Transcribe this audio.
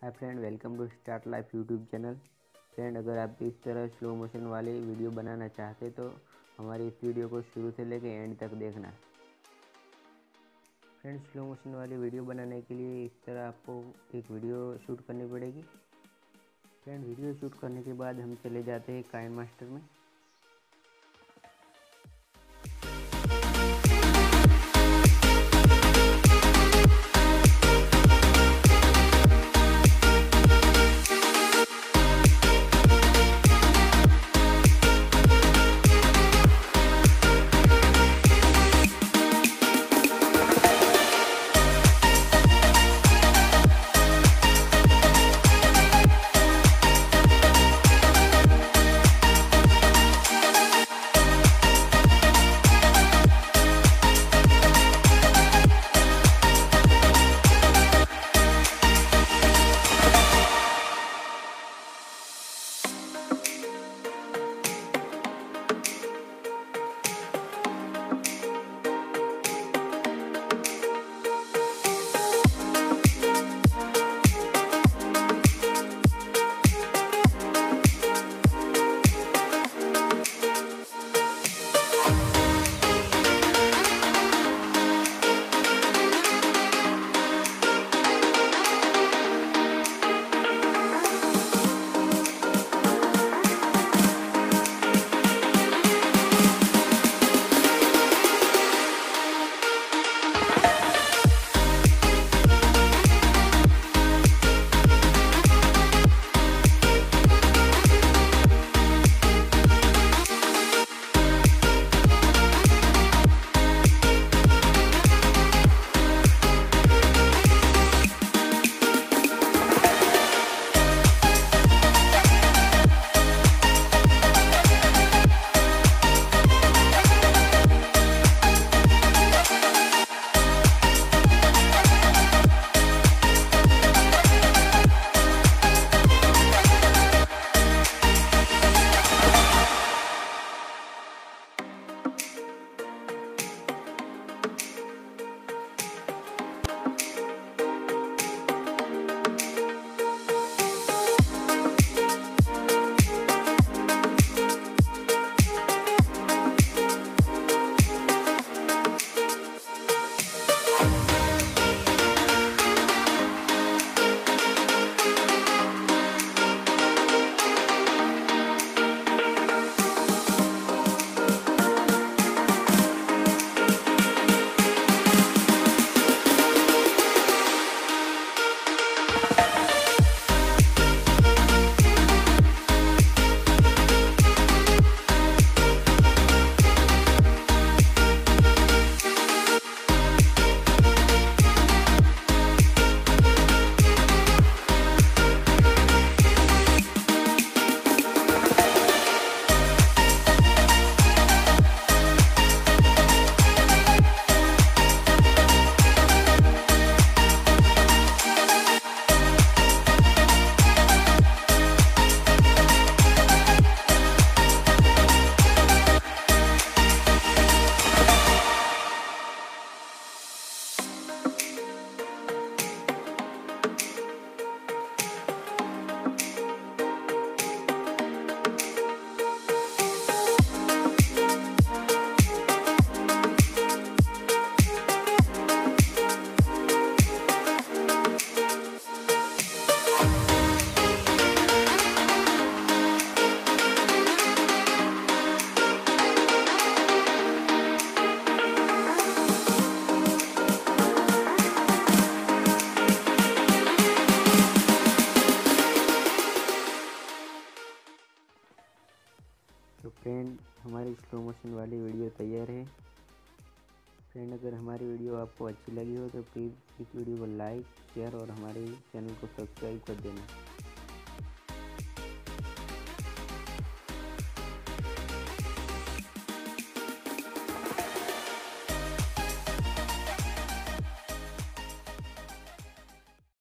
Hi friend, welcome to start life YouTube channel. Friend, अगर आप इस तरह स्लो मोशन वाले वीडियो बनाना चाहते तो हमारी इस वीडियो को शुरू से लेकर एंड तक देखना। फ्रेंड, स्लो मोशन वाली वीडियो बनाने के लिए इस तरह आपको एक वीडियो शूट करनी पड़ेगी। फ्रेंड, वीडियो शूट करने के बाद हम चले जाते हैं काइनमास्टर में। तो फ्रेंड, हमारी स्लो मोशन वाली वीडियो तैयार है। फ्रेंड, अगर हमारी वीडियो आपको अच्छी लगी हो तो प्लीज़ इस वीडियो को लाइक, शेयर और हमारे चैनल को सब्सक्राइब कर देना।